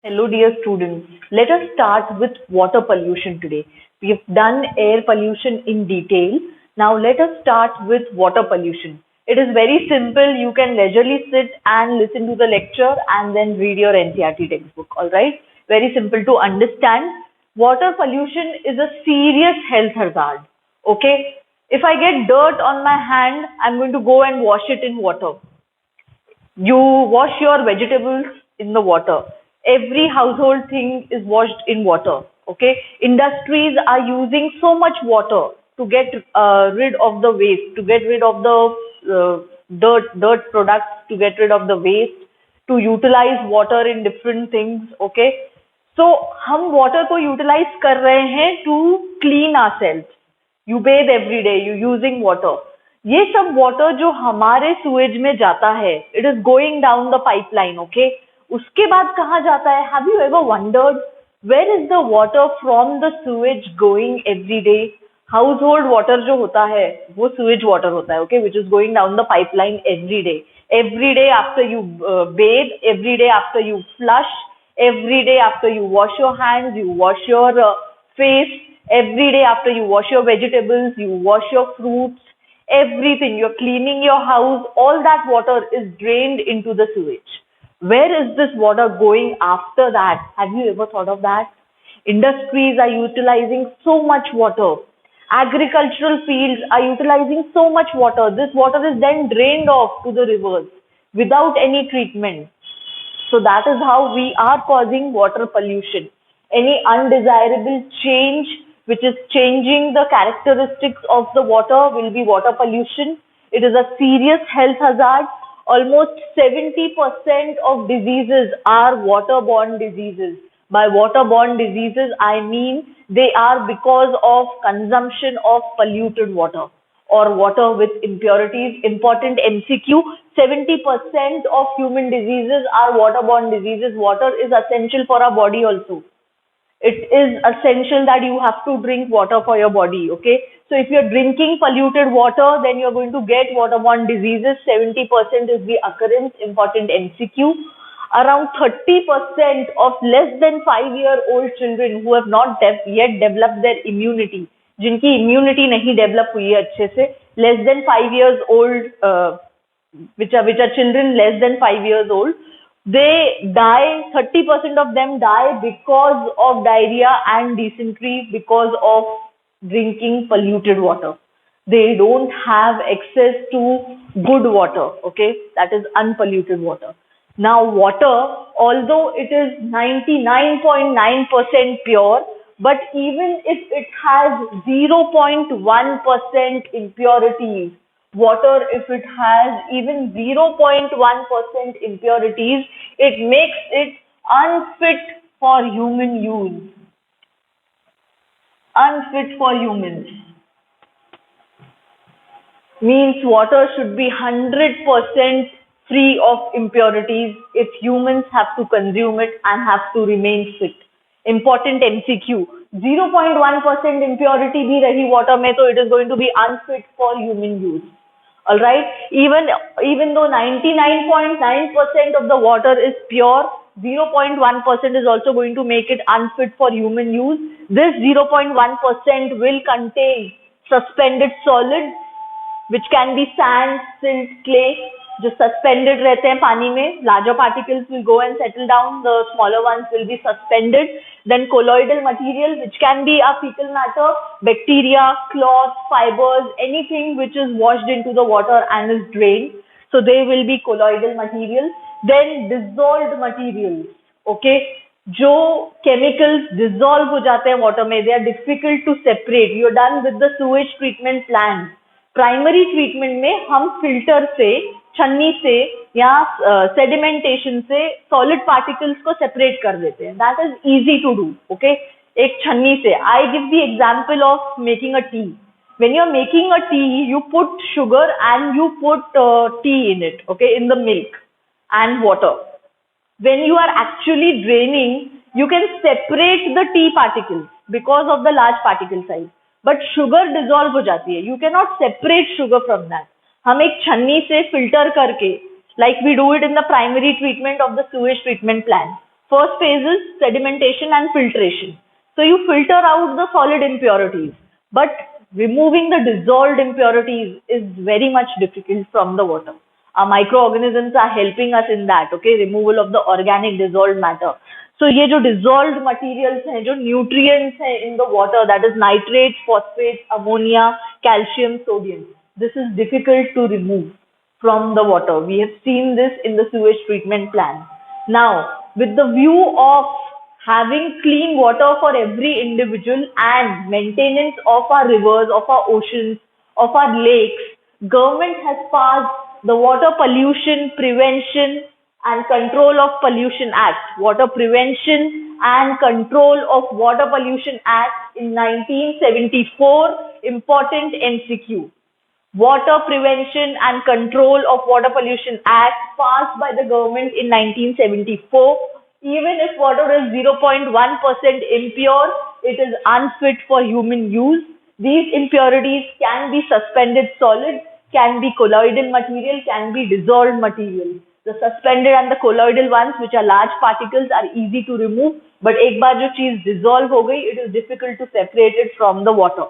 Hello, dear students. Let us start with water pollution today. We have done air pollution in detail. Now, let us start with water pollution. It is very simple. You can leisurely sit and listen to the lecture and then read your NCERT textbook. All right? Very simple to understand. Water pollution is a serious health hazard. Okay? If I get dirt on my hand, I'm going to go and wash it in water. You wash your vegetables in the water. Every household thing is washed in water. Okay. Industries are using so much water to get rid of the waste, to get rid of the dirt products, to get rid of the waste, to utilize water in different things. Okay. So हम water को utilize कर रहे हैं to clean ourselves. You bathe every day, you using water. ये सब water जो हमारे sewage में जाता है, it is going down the pipeline, okay? उसके बाद कहाँ जाता है? Have you ever wondered where is the water from the sewage going every day? Household water जो होता है, वो sewage water होता है, okay? Which is going down the pipeline every day. Every day after you bathe, every day after you flush, every day after you wash your hands, you wash your face, every day after you wash your vegetables, you wash your fruits, everything, you're cleaning your house, all that water is drained into the sewage. Where is this water going after that? Have you ever thought of that? Industries are utilizing so much water. Agricultural fields are utilizing so much water. This water is then drained off to the rivers without any treatment. So that is how we are causing water pollution. Any undesirable change which is changing the characteristics of the water will be water pollution. It is a serious health hazard. Almost 70% of diseases are waterborne diseases. By waterborne diseases, I mean they are because of consumption of polluted water or water with impurities. Important MCQ, 70% of human diseases are waterborne diseases. Water is essential for our body also. It is essential that you have to drink water for your body, okay? So if you're drinking polluted water, then you're going to get waterborne diseases. 70% is the occurrence. Important MCQ. Around 30% of less than 5-year-old children who have not yet developed their immunity, जिनकी immunity नहीं develop हुई है अच्छे से, less than 5 years old, which are children less than 5 years old, they die, 30% of them die because of diarrhea and dysentery because of drinking polluted water. They don't have access to good water, okay? That is unpolluted water. Now water, although it is 99.9% pure, but even if it has 0.1% impurities, water, if it has even 0.1% impurities, it makes it unfit for human use. Unfit for humans. Means water should be 100% free of impurities if humans have to consume it and have to remain fit. Important MCQ. 0.1% impurity bhi rahi water mein, so it is going to be unfit for human use. Alright, even though 99.9% of the water is pure, 0.1% is also going to make it unfit for human use. This 0.1% will contain suspended solids, which can be sand, silt, clay, जो suspended रहते हैं पानी में. Larger particles will go and settle down, the smaller ones will be suspended. Then colloidal material, which can be a fecal matter, bacteria, cloth, fibers, anything which is washed into the water and is drained. So they will be colloidal material. Then dissolved materials, okay? जो chemicals dissolve हो जाते हैं water में, they are difficult to separate. You're done with the sewage treatment plant. Primary treatment में हम filter से, छन्नी से या sedimentation से solid particles को separate कर देते हैं. That is easy to do, okay? एक छन्नी से. I give the example of making a tea. When you're making a tea, you put sugar and you put tea in it, okay, in the milk and water. When you are actually draining, you can separate the tea particles because of the large particle size. But sugar dissolve हो जाती है. You cannot separate sugar from that. हम एक छन्नी से filter करके, like we do it in the primary treatment of the sewage treatment plant. First phase is sedimentation and filtration. So you filter out the solid impurities, but removing the dissolved impurities is very much difficult from the water. Our microorganisms are helping us in that, okay, removal of the organic dissolved matter. So ये जो dissolved materials हैं, जो nutrients हैं in the water, that is nitrates, phosphates, ammonia, calcium, sodium, this is difficult to remove from the water. We have seen this in the sewage treatment plant. Now, with the view of having clean water for every individual and maintenance of our rivers, of our oceans, of our lakes, government has passed the Water Pollution Prevention and Control of Pollution Act, Water Prevention and Control of Water Pollution Act in 1974, important MCQ. Water Prevention and Control of Water Pollution Act passed by the government in 1974. Even if water is 0.1% impure, it is unfit for human use. These impurities can be suspended solid, can be colloidal material, can be dissolved material. The suspended and the colloidal ones, which are large particles, are easy to remove. But एक बार जो चीज dissolve हो गई, it is difficult to separate it from the water.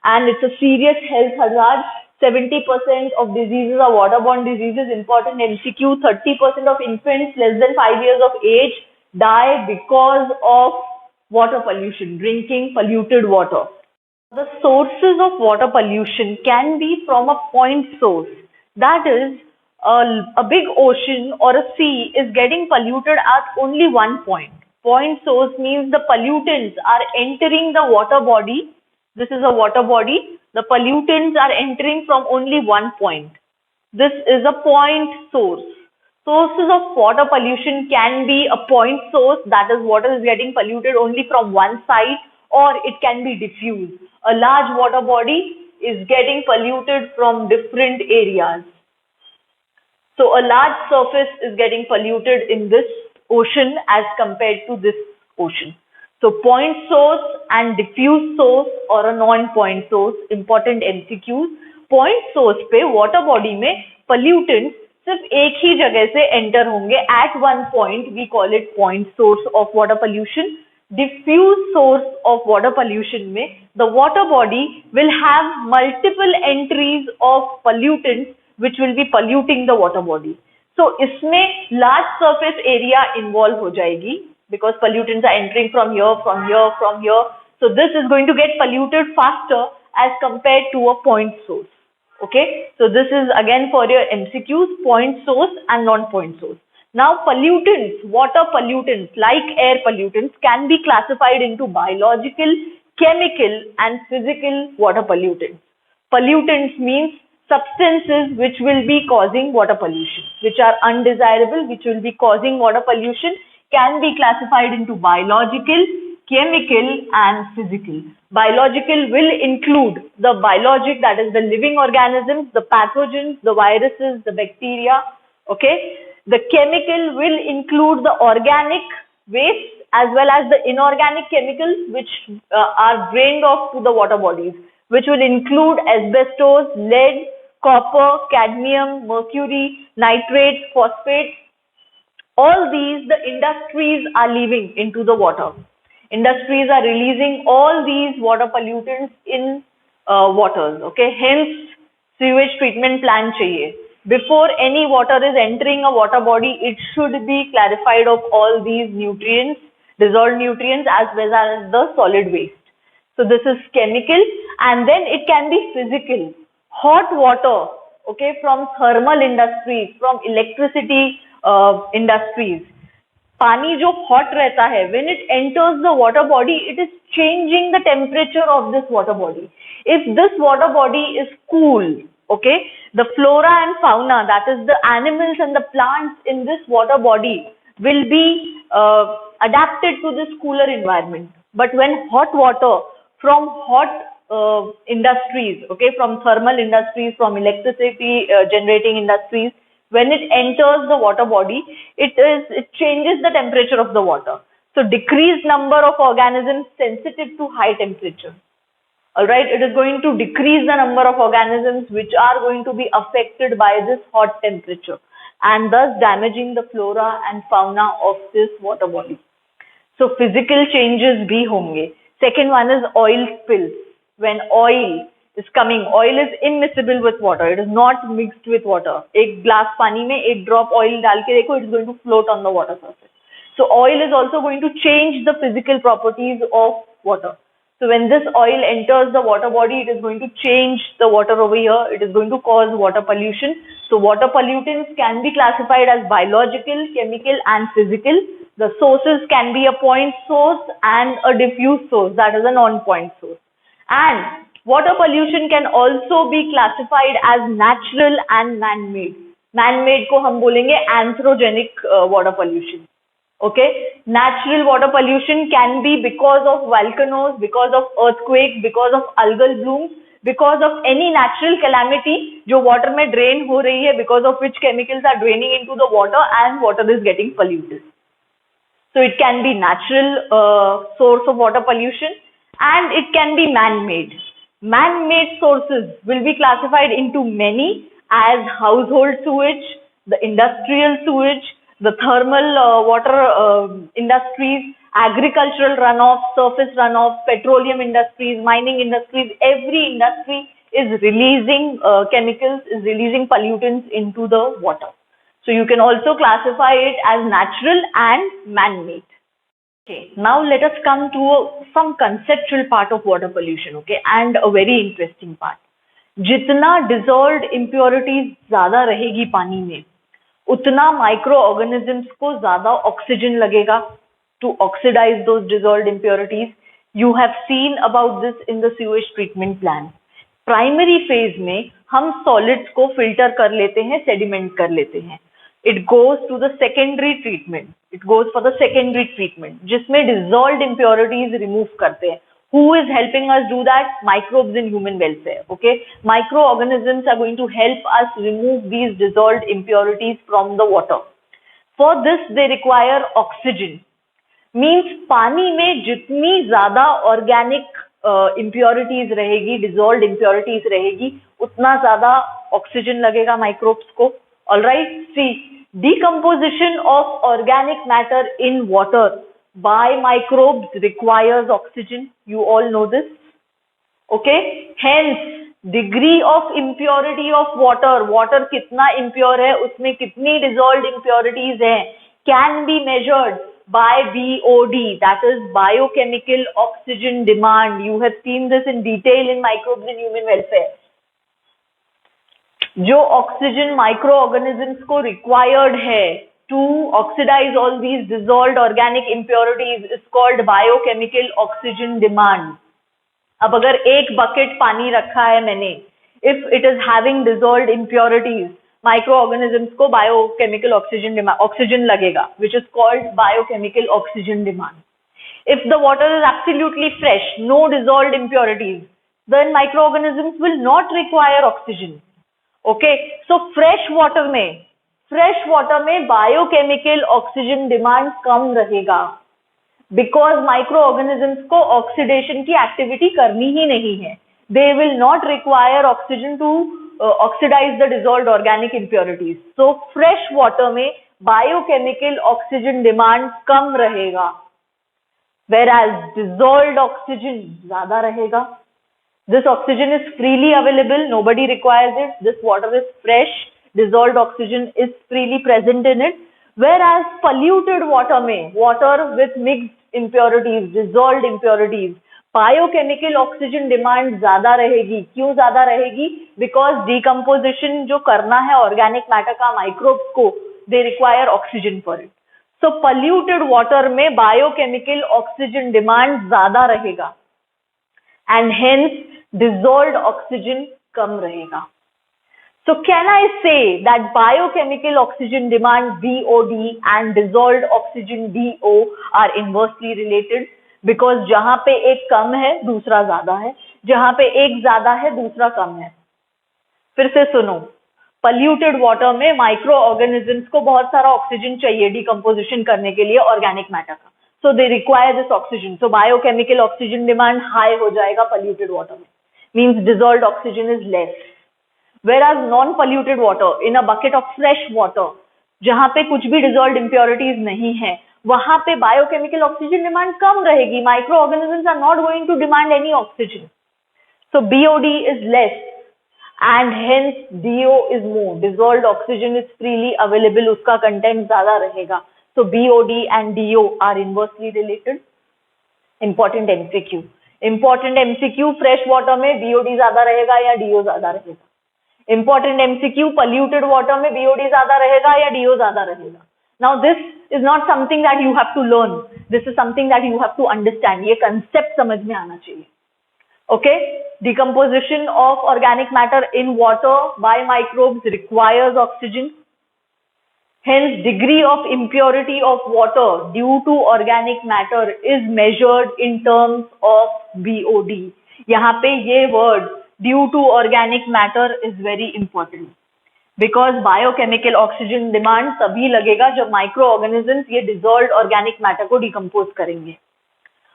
And it's a serious health hazard. 70% of diseases are waterborne diseases. Important MCQ, 30% of infants less than 5 years of age die because of water pollution, drinking polluted water. The sources of water pollution can be from a point source. That is, a big ocean or a sea is getting polluted at only one point. Point source means the pollutants are entering the water body. This is a water body. The pollutants are entering from only one point. This is a point source. Sources of water pollution can be a point source, that is, water is getting polluted only from one side, or it can be diffused. A large water body is getting polluted from different areas. So a large surface is getting polluted in this ocean as compared to this ocean. So point source and diffuse source or a non-point source, important MCQs. Point source पे water body में pollutants सिर्फ एक ही जगह से enter होंगे at one point. We call it point source of water pollution. Diffuse source of water pollution में the water body will have multiple entries of pollutants which will be polluting the water body. So इसमें large surface area involve हो जाएगी, because pollutants are entering from here, from here, from here. So this is going to get polluted faster as compared to a point source. Okay, so this is again for your MCQs, point source and non-point source. Now pollutants, water pollutants like air pollutants can be classified into biological, chemical and physical water pollutants. Pollutants means substances which will be causing water pollution, which are undesirable, which will be causing water pollution, can be classified into biological, chemical and physical. Biological will include the biologic, that is the living organisms, the pathogens, the viruses, the bacteria. Okay. The chemical will include the organic waste as well as the inorganic chemicals which are drained off to the water bodies, which will include asbestos, lead, copper, cadmium, mercury, nitrates, phosphates. All these, the industries are leaving into the water. Industries are releasing all these water pollutants in waters. Okay, hence sewage treatment plant chahiye. Before any water is entering a water body, it should be clarified of all these nutrients, dissolved nutrients as well as the solid waste. So this is chemical, and then it can be physical. Hot water, okay, from thermal industries, from electricity industries. पानी जो hot रहता है, when it enters the water body, it is changing the temperature of this water body. If this water body is cool, okay, the flora and fauna, that is the animals and the plants in this water body, will be adapted to this cooler environment. But when hot water from hot industries, okay, from thermal industries, from electricity generating industries, when it enters the water body, it changes the temperature of the water. So decreased number of organisms sensitive to high temperature. Alright, it is going to decrease the number of organisms which are going to be affected by this hot temperature and thus damaging the flora and fauna of this water body. So physical changes भी होंगे. Second one is oil spills. When oil is coming, oil is immiscible with water. It is not mixed with water. एक glass पानी में एक drop oil डाल के देखो, it is going to float on the water surface. So oil is also going to change the physical properties of water. So when this oil enters the water body, it is going to change the water over here. It is going to cause water pollution. So water pollutants can be classified as biological, chemical and physical. The sources can be a point source and a diffuse source, that is a non-point source. And water pollution can also be classified as natural and man-made. Man-made को हम बोलेंगे anthropogenic water pollution. Okay, natural water pollution can be because of volcanoes, because of earthquake, because of algal blooms, because of any natural calamity जो water में drain हो रही है, because of which chemicals are draining into the water and water is getting polluted. So it can be natural source of water pollution and it can be man-made. Man-made sources will be classified into many as household sewage, the industrial sewage, the thermal water industries, agricultural runoff, surface runoff, petroleum industries, mining industries. Every industry is releasing chemicals, is releasing pollutants into the water. So you can also classify it as natural and man-made. Okay, now let us come to some conceptual part of water pollution, okay, and a very interesting part. जितना dissolved impurities ज़्यादा रहेगी पानी में, उतना microorganisms को ज़्यादा oxygen लगेगा to oxidize those dissolved impurities. You have seen about this in the sewage treatment plant. Primary phase में हम solids को filter कर लेते हैं, sediment कर लेते हैं. It goes to the secondary treatment. It goes for the secondary treatment, जिसमें dissolved impurities remove करते हैं. Who is helping us do that? Microbes in human welfare. Okay, microorganisms are going to help us remove these dissolved impurities from the water. For this, they require oxygen. Means पानी में जितनी ज़्यादा organic impurities रहेगी, dissolved impurities रहेगी, उतना ज़्यादा oxygen लगेगा microbes को. All right. See, decomposition of organic matter in water by microbes requires oxygen. You all know this. Okay. Hence, degree of impurity of water, water कितना impure है, उसमें कितनी dissolved impurities हैं, can be measured by BOD, that is biochemical oxygen demand. You have seen this in detail in microbes in human welfare. जो oxygen microorganisms को required है to oxidise all these dissolved organic impurities is called biochemical oxygen demand. अब अगर एक bucket पानी रखा है मैंने, if it is having dissolved impurities, microorganisms को बायोकेमिकल ऑक्सीजन लगेगा, which is called biochemical oxygen demand. If the water is absolutely fresh, no dissolved impurities, then microorganisms will not require oxygen. Okay, so fresh water में biochemical oxygen demand कम रहेगा because microorganisms को oxidation की activity करनी ही नहीं है. They will not require oxygen to oxidize the dissolved organic impurities. So fresh water में biochemical oxygen demand कम रहेगा, whereas dissolved oxygen ज़्यादा रहेगा. This oxygen is freely available, nobody requires it. This water is fresh, dissolved oxygen is freely present in it. Whereas polluted water में, water with mixed impurities, dissolved impurities, biochemical oxygen demand ज़्यादा रहेगी. क्यों ज़्यादा रहेगी? Because decomposition जो करना है organic matter का microbes को, they require oxygen for it. So polluted water में biochemical oxygen demand ज़्यादा रहेगा. And hence dissolved oxygen कम रहेगा. So can I say that biochemical oxygen demand BOD and dissolved oxygen DO are inversely related? Because जहाँ पे एक कम है दूसरा ज़्यादा है, जहाँ पे एक ज़्यादा है दूसरा कम है. फिर से सुनो, polluted water में microorganisms को बहुत सारा oxygen चाहिए decomposition करने के लिए organic matter का. So they require this oxygen. So biochemical oxygen demand high हो जाएगा polluted water में. Means dissolved oxygen is less. Whereas non-polluted water in a bucket of fresh water, जहाँ पे कुछ भी dissolved impurities नहीं है, वहां पे बायोकेमिकल ऑक्सीजन डिमांड कम रहेगी. Microorganisms are not going to demand any oxygen. So BOD is less and hence DO is more. Dissolved oxygen is freely available. उसका content ज़्यादा रहेगा. So BOD and DO are inversely related. Important MCQ. Important MCQ fresh water में BOD ज़्यादा रहेगा या DO ज़्यादा रहेगा. Important MCQ polluted water में BOD ज़्यादा रहेगा या DO ज़्यादा रहेगा. Now this is not something that you have to learn. This is something that you have to understand. ये concept समझ में आना चाहिए. Okay, decomposition of organic matter in water by microbes requires oxygen. Hence, degree of impurity of water due to organic matter is measured in terms of BOD. यहाँ पे ये word due to organic matter is very important because biochemical oxygen demand तभी लगेगा जब microorganisms ये dissolved organic matter को decompose करेंगे.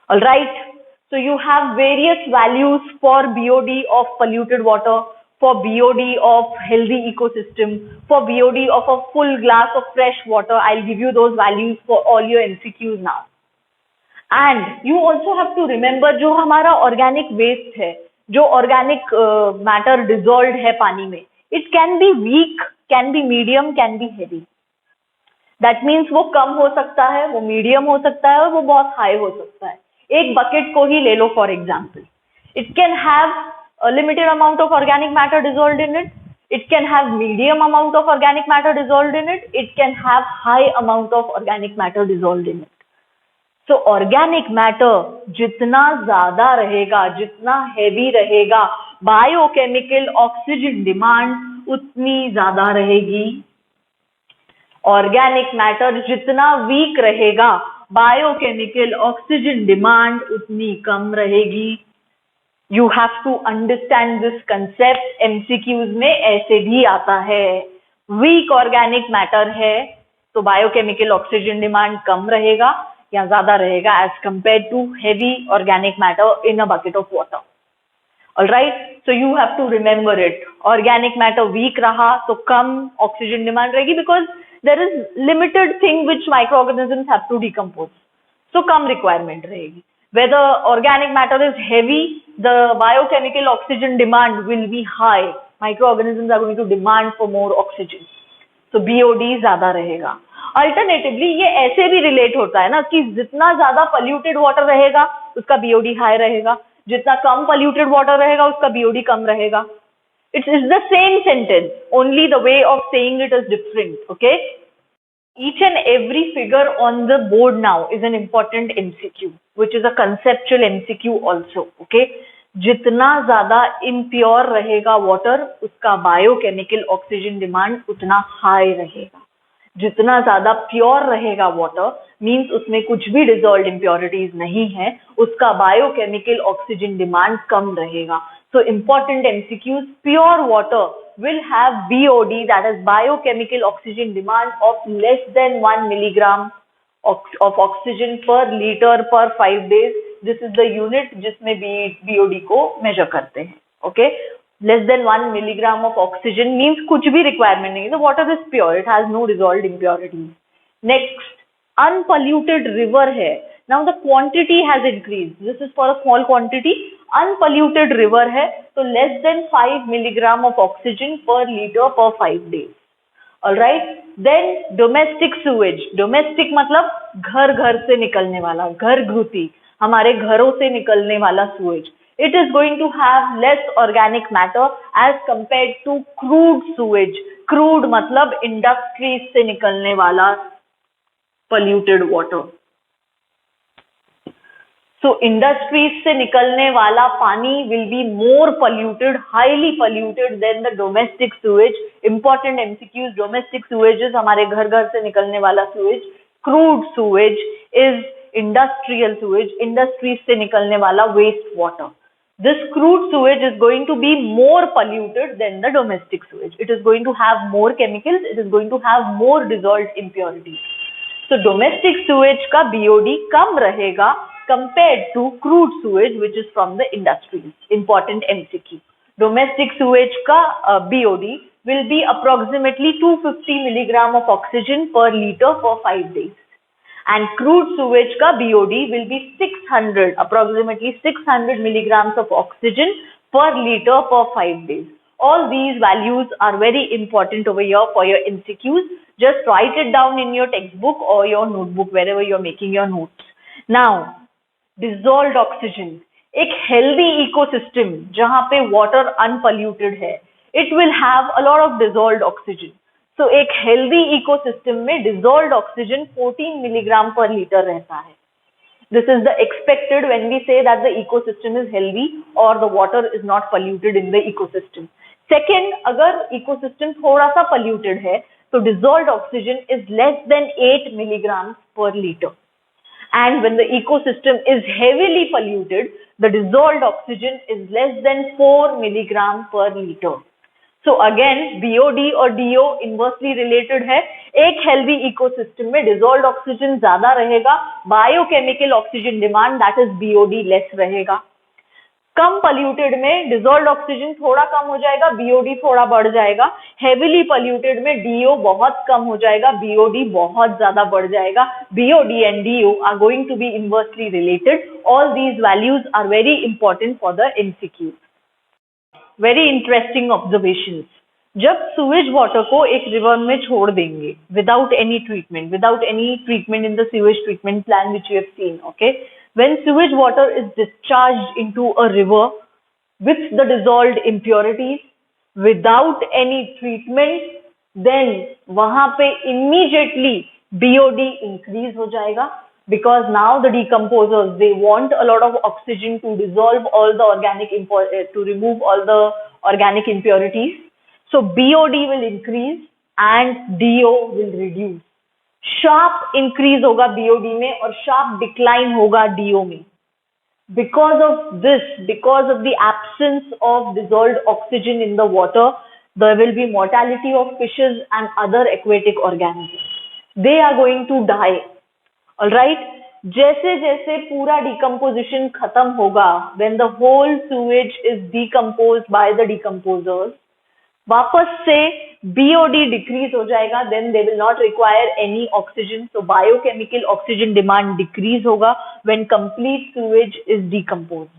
All right. So you have various values for BOD of polluted water, for BOD of healthy ecosystem, for BOD of a full glass of fresh water. I'll give you those values for all your MCQs now. And you also have to remember जो हमारा organic waste है, जो organic matter dissolved है पानी में, it can be weak, can be medium, can be heavy. That means वो कम हो सकता है, वो medium हो सकता है और वो बहुत high हो सकता है. एक बकेट को ही ले लो for example. It can have limited amount of organic matter dissolved in it. It can have medium amount of organic matter dissolved in it. It can have high amount of organic matter dissolved in it. So organic matter जितना ज्यादा रहेगा, जितना heavy रहेगा, biochemical oxygen demand उतनी ज्यादा रहेगी. Organic matter जितना weak रहेगा, बायोकेमिकल ऑक्सीजन डिमांड उतनी कम रहेगी. You have to understand this concept. MCQs में ऐसे भी आता है. वीक ऑर्गेनिक मैटर है तो बायोकेमिकल ऑक्सीजन डिमांड कम रहेगा या ज्यादा रहेगा as compare to heavy organic matter in a bucket of water. Alright, so you have to remember it. Organic matter weak रहा तो कम ऑक्सीजन डिमांड रहेगी because there is limited thing which microorganisms have to decompose. So come requirement रहेगी. Whether organic matter is heavy, the biochemical oxygen demand will be high. Microorganisms are going to demand for more oxygen. So BOD ज्यादा रहेगा. Alternatively ये ऐसे भी relate होता है ना कि जितना ज्यादा polluted water रहेगा उसका BOD high रहेगा, जितना कम polluted water रहेगा उसका BOD कम रहेगा. It's the same sentence, only the way of saying it is different, okay? Each and every figure on the board now is an important MCQ, which is a conceptual MCQ also, okay? जितना ज्यादा impure रहेगा water, उसका biochemical oxygen demand उतना high रहेगा. जितना ज्यादा pure रहेगा water means उसमें कुछ भी डिसॉल्व्ड इम्प्योरिटीज नहीं है, उसका बायोकेमिकल ऑक्सीजन डिमांड कम रहेगा. So important MCQs, pure water will have BOD, that is biochemical oxygen demand of less than 1 milligram of oxygen per liter per 5 days. This is the unit जिसमें BOD को measure करते हैं. Okay, less than 1 milligram of oxygen means कुछ भी requirement नहीं. The water is pure, it has no dissolved impurities. Next, unpolluted river है. Now the quantity has increased. This is for a small quantity. Unpolluted river है तो less than 5 milligram of oxygen per liter per 5 days. Alright. Then domestic sewage. Domestic मतलब घर घर से निकलने वाला, घर घृति, हमारे घरों से निकलने वाला sewage. It is going to have less organic matter as compared to crude sewage. Crude मतलब industries से निकलने वाला polluted water. So industries से निकलने वाला पानी will be more polluted, highly polluted than the domestic sewage. Important MCQs, domestic sewage is हमारे घर घर से निकलने वाला sewage. Crude sewage is industrial sewage, industries से निकलने वाला waste water. This crude sewage is going to be more polluted than the domestic sewage. It is going to have more chemicals, it is going to have more dissolved impurities. So domestic sewage का BOD कम रहेगा compared to crude sewage which is from the industries. Important MCQ. Domestic sewage ka BOD will be approximately 250 milligram of oxygen per liter for 5 days. and crude sewage ka BOD will be 600, approximately 600 milligrams of oxygen per liter per 5 days. All these values are very important over here for your MCQs. Just write it down in your textbook or your notebook, wherever you're making your notes. Now, dissolved oxygen. एक healthy ecosystem जहाँ पे water unpolluted है, it will have a lot of dissolved oxygen. So एक healthy ecosystem में dissolved oxygen 14 milligram per liter रहता है. This is the expected when we say that the ecosystem is healthy or the water is not polluted in the ecosystem. Second, अगर ecosystem थोड़ा सा polluted है, तो dissolved oxygen is less than 8 milligrams per liter. And when the ecosystem is heavily polluted, the dissolved oxygen is less than 4 milligrams per liter. So again, BOD और DO inversely related है. एक healthy ecosystem में dissolved oxygen ज़्यादा रहेगा, biochemical oxygen demand that is BOD less रहेगा. कम polluted में dissolved oxygen थोड़ा कम हो जाएगा, BOD थोड़ा बढ़ जाएगा. Heavily polluted में DO बहुत कम हो जाएगा, BOD बहुत ज़्यादा बढ़ जाएगा. BOD and DO are going to be inversely related. All these values are very important for the MCQ. Very interesting observations. जब sewage water को एक river में छोड़ देंगे without any treatment in the sewage treatment plan which you have seen, okay? When sewage water is discharged into a river with the dissolved impurities without any treatment, then वहाँ पे immediately BOD increase हो जाएगा, because now the decomposers, they want a lot of oxygen to dissolve all the to remove all the organic impurities. So BOD will increase and DO will reduce. Sharp increase होगा BOD में और sharp decline होगा DO में. Because of this, because of the absence of dissolved oxygen in the water, there will be mortality of fishes and other aquatic organisms. They are going to die. Alright? जैसे जैसे पूरा decomposition खत्म होगा, when the whole sewage is decomposed by the decomposers, वापस से BOD decrease हो जाएगा, then they will not require any oxygen. So biochemical oxygen demand decrease होगा when complete sewage is decomposed.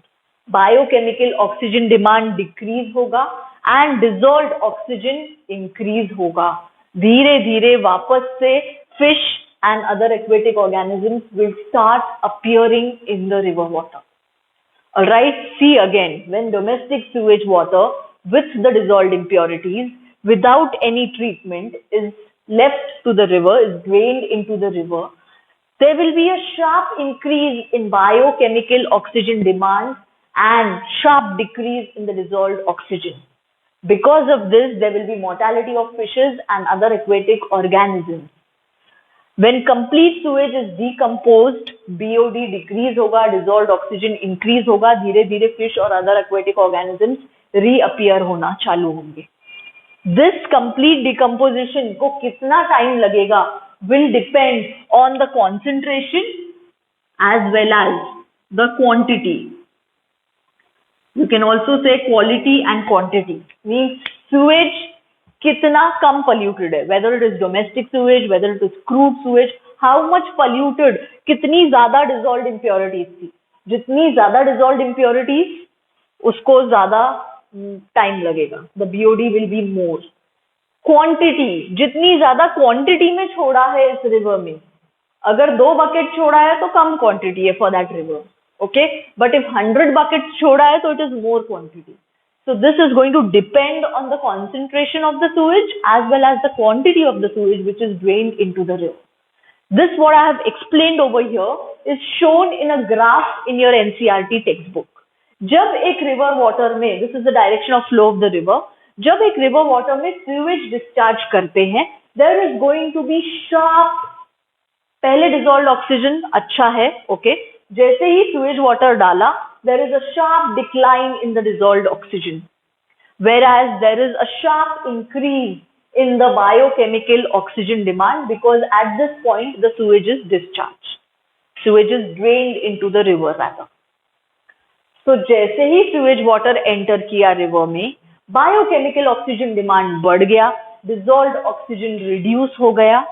Biochemical oxygen demand decrease होगा and dissolved oxygen increase होगा. धीरे धीरे वापस से fish and other aquatic organisms will start appearing in the river water. Alright, see again, when domestic sewage water with the dissolved impurities without any treatment is left to the river, is drained into the river, there will be a sharp increase in biochemical oxygen demand and sharp decrease in the dissolved oxygen. Because of this, there will be mortality of fishes and other aquatic organisms. When complete sewage is decomposed, BOD decrease होगा, dissolved oxygen increase होगा, धीरे धीरे fish और other aquatic organisms reappear होना चालू होंगे. This complete decomposition को कितना time लगेगा will depend on the concentration as well as the quantity. You can also say quality and quantity. Means sewage कितना कम polluted है, whether it is domestic sewage, whether it is crude sewage, how much polluted, कितनी ज़्यादा dissolved impurities थी. जितनी ज़्यादा dissolved impurities, उसको ज़्यादा time लगेगा. The BOD will be more. Quantity, जितनी ज़्यादा quantity में छोड़ा है इस river में, अगर 2 bucket छोड़ा है तो कम quantity है for that river, okay? But if 100 buckets छोड़ा है तो it is more quantity. So this is going to depend on the concentration of the sewage as well as the quantity of the sewage which is drained into the river. This what I have explained over here is shown in a graph in your NCERT textbook. जब एक river water में, this is the direction of flow of the river, जब एक river water में sewage discharge करते हैं, there is going to be sharp, पहले dissolved oxygen अच्छा है, okay? जैसे ही sewage water डाला, there is a sharp decline in the dissolved oxygen, whereas there is a sharp increase in the biochemical oxygen demand because at this point the sewage is discharged. Sewage is drained into the river rather. So जैसे ही sewage water enter किया river में, biochemical oxygen demand बढ़ गया, dissolved oxygen reduce हो गया.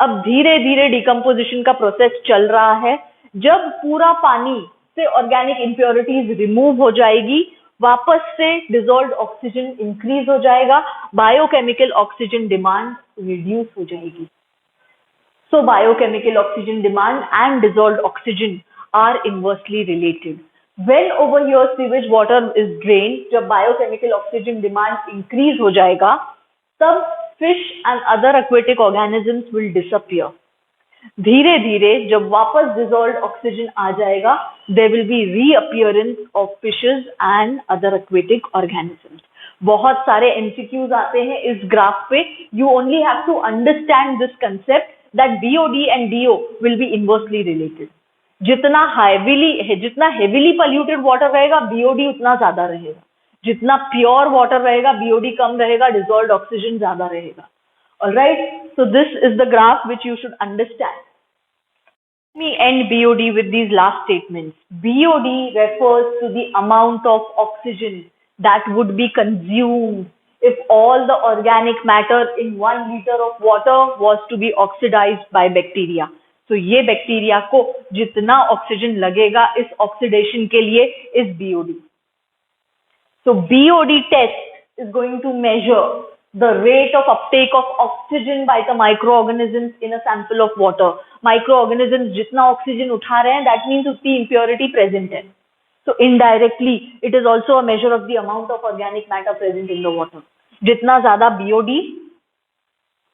अब धीरे धीरे डिकम्पोजिशन का प्रोसेस चल रहा है. जब पूरा पानी से ऑर्गेनिक इम्प्योरिटीज रिमूव हो जाएगी, वापस से डिसॉल्व्ड ऑक्सीजन इंक्रीज हो जाएगा, बायोकेमिकल ऑक्सीजन डिमांड रिड्यूस हो जाएगी. So biochemical oxygen demand and dissolved oxygen are inversely related. When over here sewage water is drained, जब biochemical oxygen demand increase हो जाएगा, तब fish and other aquatic organisms will disappear. धीरे धीरे जब वापस dissolved oxygen आ जाएगा, there will be reappearance of fishes and other aquatic organisms. बहुत सारे MCQs आते हैं इस ग्राफ पे. You only have to understand this concept that BOD and DO will be inversely related. जितना heavily polluted water रहेगा, BOD उतना ज्यादा रहेगा. जितना pure water रहेगा, BOD कम रहेगा, dissolved oxygen ज्यादा रहेगा. Alright, so this is the graph which you should understand. Let me end BOD with these last statements. BOD refers to the amount of oxygen that would be consumed if all the organic matter in 1 liter of water was to be oxidized by bacteria. So ये bacteria को जितना oxygen लगेगा इस oxidation के लिए is BOD. So BOD test is going to measure the rate of uptake of oxygen by the microorganisms in a sample of water. Microorganisms जितना oxygen उठा रहे हैं, that means उतनी impurity present है. So indirectly, it is also a measure of the amount of organic matter present in the water. जितना ज़्यादा BOD,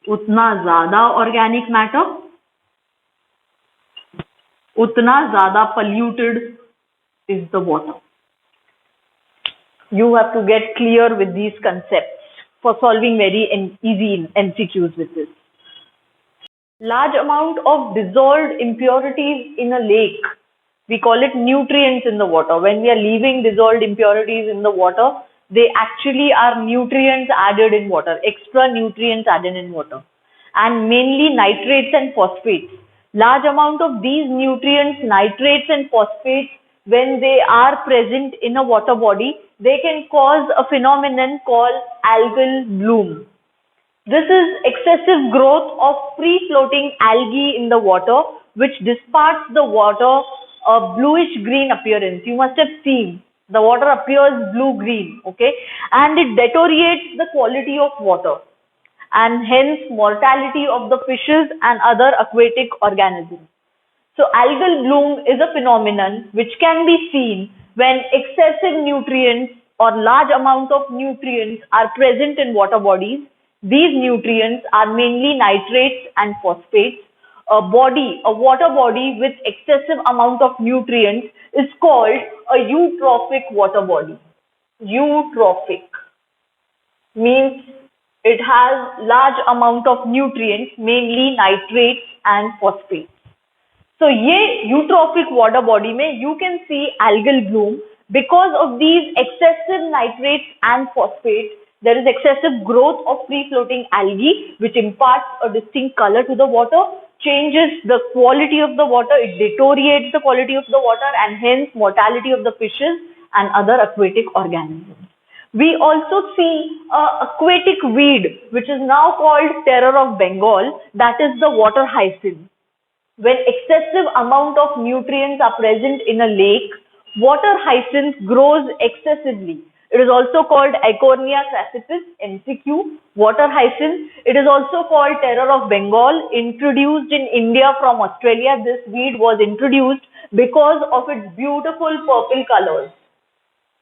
उतना ज़्यादा organic matter, उतना ज़्यादा polluted is the water. You have to get clear with these concepts for solving very easy MCQs with this. Large amount of dissolved impurities in a lake, we call it nutrients in the water. When we are leaving dissolved impurities in the water, they actually are nutrients added in water, extra nutrients added in water, and mainly nitrates and phosphates. Large amount of these nutrients, nitrates and phosphates, when they are present in a water body, they can cause a phenomenon called algal bloom. This is excessive growth of free-floating algae in the water, which disparts the water a bluish-green appearance. You must have seen the water appears blue-green, okay, and it deteriorates the quality of water, and hence mortality of the fishes and other aquatic organisms. So algal bloom is a phenomenon which can be seen when excessive nutrients or large amount of nutrients are present in water bodies. These nutrients are mainly nitrates and phosphates. A water body with excessive amount of nutrients is called a eutrophic water body. Eutrophic means it has large amount of nutrients, mainly nitrates and phosphates. So ये eutrophic water body में you can see algal bloom because of these excessive nitrates and phosphates. There is excessive growth of free-floating algae which imparts a distinct color to the water, changes the quality of the water, it deteriorates the quality of the water, and hence mortality of the fishes and other aquatic organisms. We also see an aquatic weed which is now called terror of Bengal, that is the water hyacinth. When excessive amount of nutrients are present in a lake, water hyacinth grows excessively. It is also called Eichhornia crassipes, MCQ, water hyacinth. It is also called terror of Bengal, introduced in India from Australia. This weed was introduced because of its beautiful purple colors,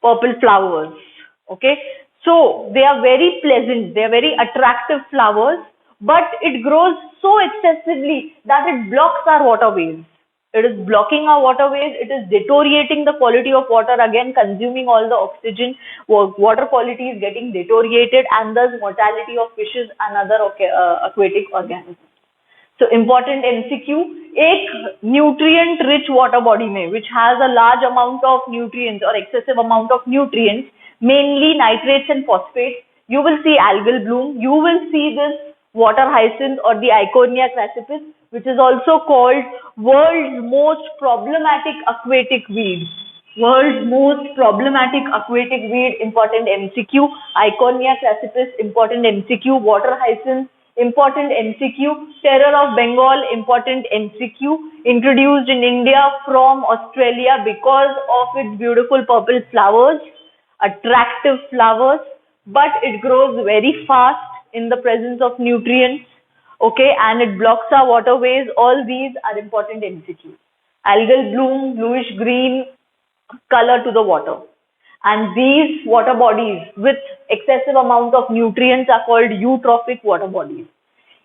purple flowers. Okay, so they are very pleasant, they are very attractive flowers, but it grows so excessively that it blocks our waterways. It is blocking our waterways, it is deteriorating the quality of water, again consuming all the oxygen, water quality is getting deteriorated, and thus mortality of fishes and other aquatic organisms. So important MCQ, एक nutrient rich water body में which has a large amount of nutrients or excessive amount of nutrients, mainly nitrates and phosphates, you will see algal bloom, you will see this water hyacinth or the Eichhornia crassipes, which is also called world's most problematic aquatic weed. World's most problematic aquatic weed, important MCQ. Eichhornia crassipes, important MCQ. Water hyacinth, important MCQ. Terror of Bengal, important MCQ. Introduced in India from Australia because of its beautiful purple flowers, attractive flowers, but it grows very fast in the presence of nutrients, okay, and it blocks our waterways. All these are important MCQs. Algal bloom, bluish green color to the water. And these water bodies with excessive amount of nutrients are called eutrophic water bodies.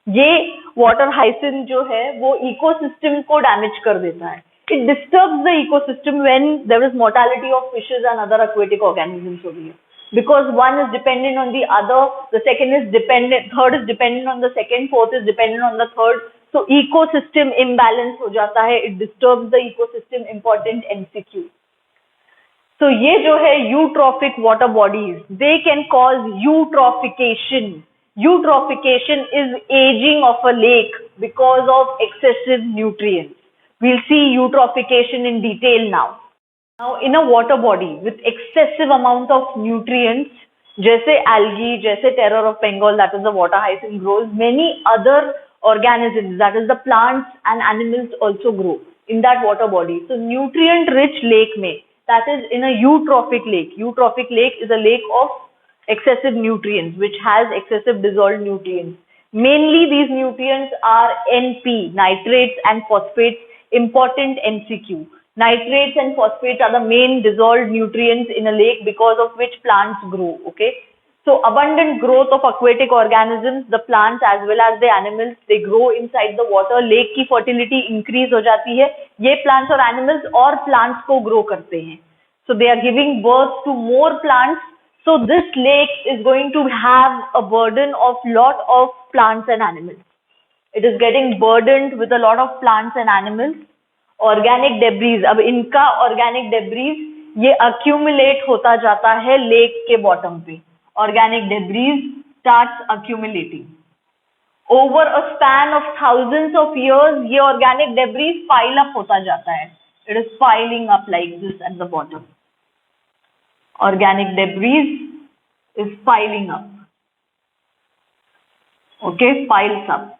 ये water hyacinth जो है वो ecosystem को damage कर देता है. It disturbs the ecosystem when there is mortality of fishes and other aquatic organisms over here. Because one is dependent on the other, the second is dependent, third is dependent on the second, fourth is dependent on the third. So ecosystem imbalance हो जाता है. It disturbs the ecosystem. Important MCQ. So ये जो है eutrophic water bodies, they can cause eutrophication. Eutrophication is aging of a lake because of excessive nutrients. We'll see eutrophication in detail now. Now in a water body with excessive amount of nutrients, जैसे algae, जैसे terror of Bengal, that is the water hyacinth grows, many other organisms, that is the plants and animals also grow in that water body. So nutrient rich lake में, that is in a eutrophic lake. Eutrophic lake is a lake of excessive nutrients, which has excessive dissolved nutrients. Mainly these nutrients are NP, nitrates and phosphates, important MCQ. Nitrates and phosphates are the main dissolved nutrients in a lake because of which plants grow, okay? So abundant growth of aquatic organisms, the plants as well as the animals, they grow inside the water. Lake की fertility increase हो जाती है. ये plants और animals और plants को grow करते हैं. So they are giving birth to more plants. So this lake is going to have a burden of lot of plants and animals. It is getting burdened with a lot of plants and animals. Organic debris, अब इनका organic debris ये accumulate होता जाता है lake के bottom पे. Organic debris starts accumulating. Over a span of thousands of years, ये organic debris pile up होता जाता है. It is piling up like this at the bottom. Organic debris is piling up. Okay, piles up.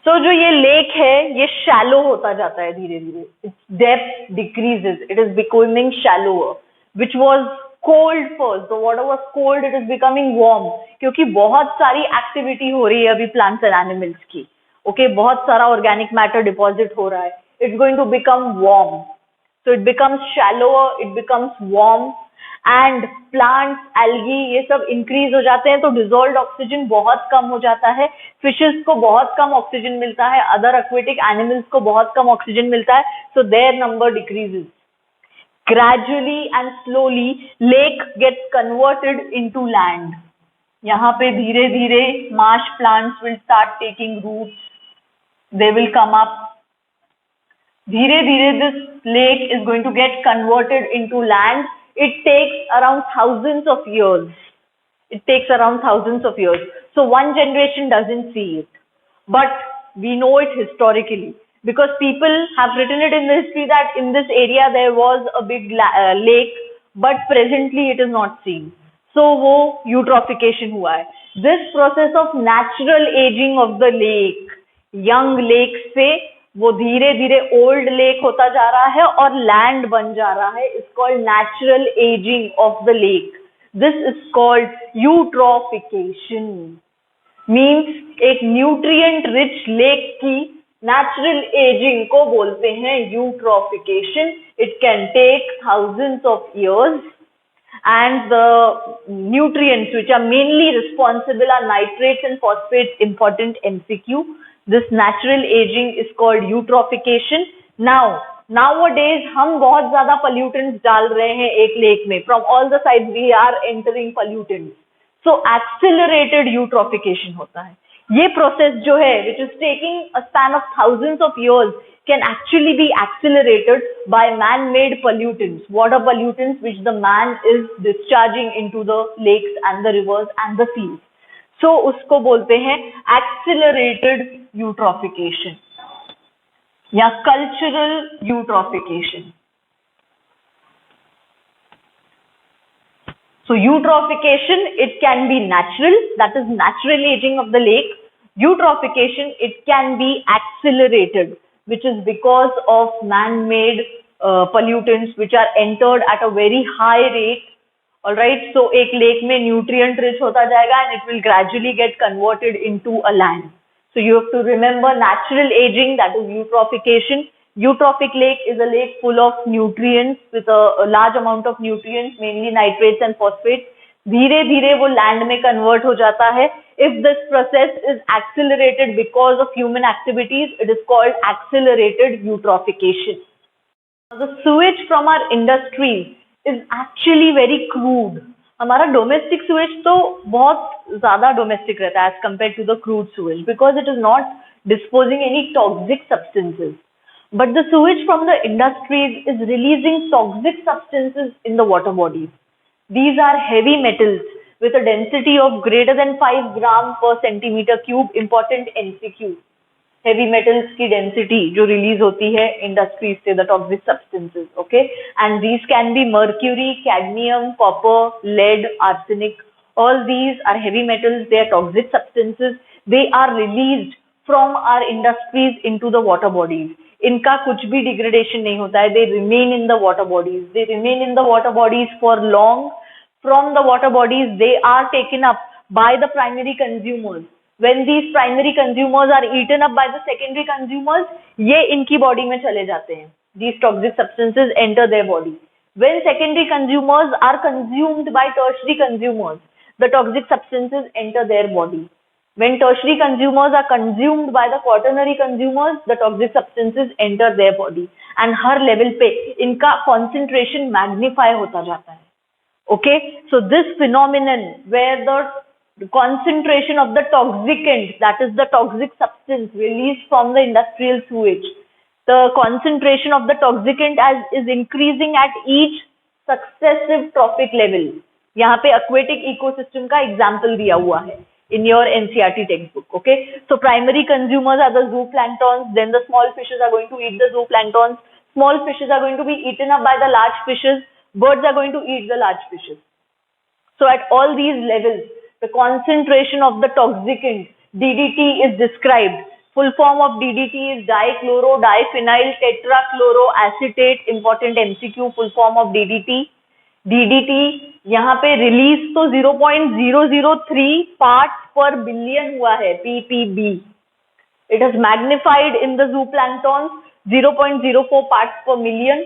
So जो ये lake है, ये shallow होता जाता है धीरे धीरे. Its depth decreases. It is becoming shallower, which was cold first. The water was cold. It is becoming warm क्योंकि बहुत सारी activity हो रही है अभी plants and animals की. Okay, बहुत सारा organic matter deposit हो रहा है. It's going to become warm. So it becomes shallower. It becomes warm. And plants, algae ये सब increase हो जाते हैं तो dissolved oxygen बहुत कम हो जाता है. Fishes को बहुत कम oxygen मिलता है. Other aquatic animals को बहुत कम oxygen मिलता है. So their number decreases. Gradually and slowly lake gets converted into land. यहाँ पे धीरे धीरे marsh plants will start taking roots. They will come up. धीरे धीरे this lake is going to get converted into land. It takes around thousands of years. It takes around thousands of years. So one generation doesn't see it. But we know it historically. Because people have written it in the history that in this area there was a big lake, but presently it is not seen. So वो eutrophication हुआ है. This process of natural aging of the lake, young lake से वो धीरे धीरे old lake होता जा रहा है और land बन जा रहा है. It's called natural aging of the lake. This is called eutrophication. Means एक nutrient rich lake की natural aging को बोलते हैं eutrophication. It can take thousands of years and the nutrients which are mainly responsible are nitrates and phosphates, important MCQ. This natural aging is called eutrophication. Now, nowadays हम बहुत ज़्यादा pollutants डाल रहे हैं एक lake में. From all the sides we are entering pollutants. So accelerated eutrophication होता है. ये process जो है, which is taking a span of thousands of years, can actually be accelerated by man-made pollutants, water pollutants which the man is discharging into the lakes and the rivers and the seas. So उसको बोलते हैं accelerated eutrophication या cultural eutrophication. So eutrophication, it can be natural, that is natural aging of the lake. Eutrophication, it can be accelerated, which is because of man-made pollutants which are entered at a very high rate. All right, so एक lake में nutrient rich होता जाएगा and it will gradually get converted into a land. So you have to remember natural aging, that is eutrophication. Eutrophic lake is a lake full of nutrients with a large amount of nutrients, mainly nitrates and phosphates. धीरे धीरे वो land में convert हो जाता है. If this process is accelerated because of human activities, it is called accelerated eutrophication. The sewage from our industries is actually very crude. हमारा domestic sewage तो बहुत ज़्यादा domestic रहता है as compared to the crude sewage because it is not disposing any toxic substances. But the sewage from the industries is releasing toxic substances in the water bodies. These are heavy metals with a density of greater than 5 gram per centimeter cube. Important MCQ. Heavy metals की density जो release होती है industries से, the toxic substances, okay? And these can be mercury, cadmium, copper, lead, arsenic. All these are heavy metals. They are toxic substances. They are released from our industries into the water bodies. इनका कुछ भी degradation नहीं होता है. They remain in the water bodies. They remain in the water bodies for long. From the water bodies, they are taken up by the primary consumers. When these primary consumers are eaten up by the secondary consumers, ये इनकी body में चले जाते हैं. These toxic substances enter their body. When secondary consumers are consumed by tertiary consumers, the toxic substances enter their body. When tertiary consumers are consumed by the quaternary consumers, the toxic substances enter their body. And her level पे इनका concentration magnify होता जाता है. Okay, so this phenomenon where the concentration of the toxicant, that is the toxic substance released from the industrial sewage, the concentration of the toxicant is increasing at each successive trophic level. यहाँ पे aquatic ecosystem का example दिया हुआ है in your NCERT textbook. Okay, so primary consumers are the zooplanktons, then the small fishes are going to eat the zooplanktons, small fishes are going to be eaten up by the large fishes, birds are going to eat the large fishes. So at all these levels, the concentration of the toxicant DDT is described. Full form of DDT is dichloro diphenyl tetrachloroacetate. Important MCQ, full form of DDT. DDT यहाँ पे release तो 0.003 parts per billion हुआ है, ppb. It is magnified in the zooplanktons 0.04 parts per million.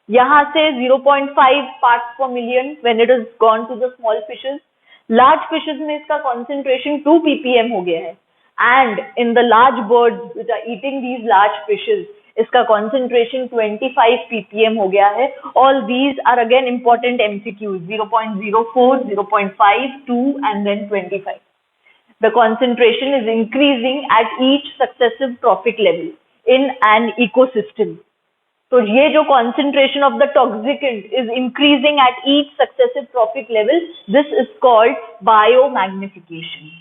यहाँ से 0.5 parts per million when it has gone to the small fishes. Large fishes में इसका concentration 2 ppm हो गया है. And in the large birds which are eating these large fishes, इसका concentration 25 ppm हो गया है. All these are again important MCQs, 0.04, 0.5, 2 and then 25. The concentration is increasing at each successive trophic level in an ecosystem. So ये जो concentration of the toxicant is increasing at each successive trophic level, this is called biomagnification.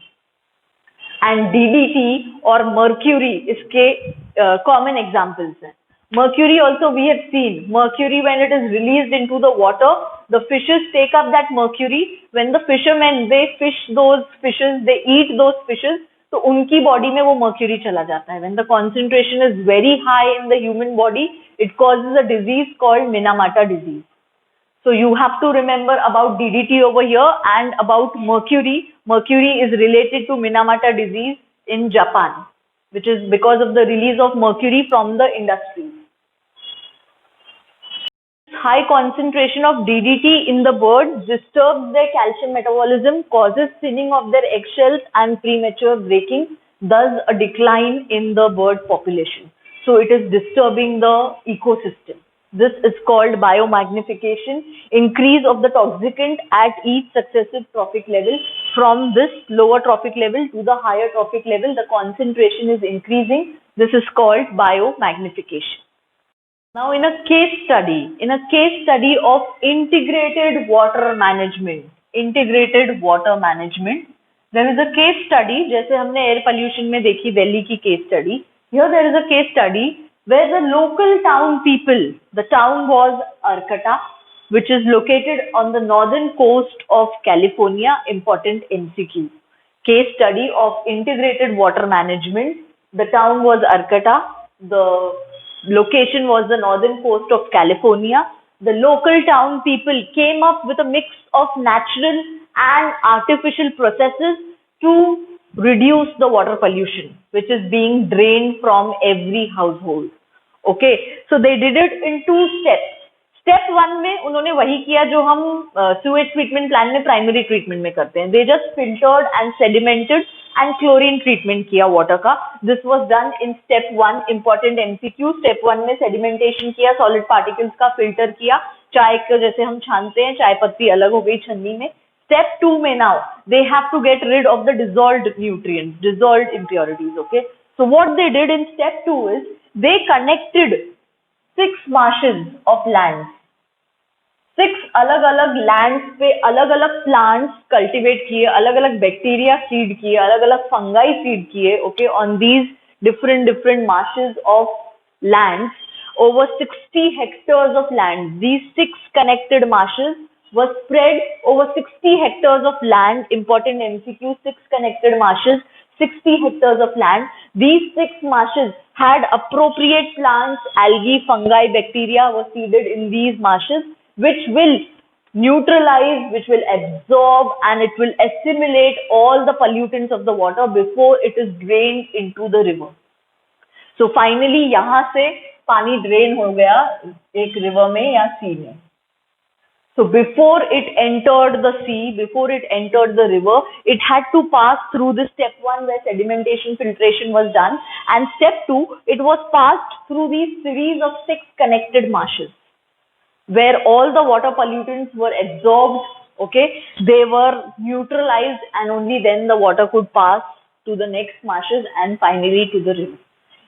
And DDT or mercury इसके common examples हैं. Mercury also we have seen. Mercury when it is released into the water, the fishes take up that mercury. When the fishermen they fish those fishes, they eat those fishes, तो उनकी body में वो mercury चला जाता है. When the concentration is very high in the human body, it causes a disease called Minamata disease. So you have to remember about DDT over here and about mercury. Mercury is related to Minamata disease in Japan, which is because of the release of mercury from the industries. High concentration of DDT in the birds disturbs their calcium metabolism, causes thinning of their eggshells and premature breaking, thus a decline in the bird population. So it is disturbing the ecosystem. This is called biomagnification, increase of the toxicant at each successive trophic level. From this lower trophic level to the higher trophic level, the concentration is increasing. This is called biomagnification. Now in a case study of integrated water management, there is a case study, जैसे हमने air pollution में देखी दिल्ली की case study. Here there is a case study where the local town people, the town was Arcata, which is located on the northern coast of California. Important MCQ. Case study of integrated water management. The town was Arcata. The location was the northern coast of California. The local town people came up with a mix of natural and artificial processes to reduce the water pollution, which is being drained from every household. Okay, so they did it in two steps. Step one में उन्होंने वही किया जो हम sewage treatment plant में primary treatment में करते हैं. They just filtered and sedimented and chlorine treatment किया water का. This was done in step one. Important MCQ. Step one में sedimentation किया, solid particles का filter किया, चाय को जैसे हम छानते हैं, चाय पत्ती अलग हो गई छन्नी में. Step two में now they have to get rid of the dissolved nutrients, dissolved impurities. Okay, so what they did in step two is they connected 6 marshes of land. 6 अलग अलग लैंड्स पे अलग अलग प्लांट्स कल्टीवेट किए, अलग अलग bacteria seed किए, अलग अलग फंगाई सीड किए. Okay, on these different marshes of lands, over 60 hectares of land. These 6 connected marshes were spread over 60 hectares of land. Important MCQ. 6 connected marshes, 60 hectares of land. These 6 marshes had appropriate plants, algae, fungi, bacteria were seeded in these marshes, which will neutralize, which will absorb, and it will assimilate all the pollutants of the water before it is drained into the river. So finally यहाँ से पानी drain हो गया एक river में या sea में. So before it entered the sea, before it entered the river, it had to pass through the step one where sedimentation filtration was done, and step two, it was passed through these series of 6 connected marshes where all the water pollutants were absorbed. Okay, they were neutralized, and only then the water could pass to the next marshes and finally to the river.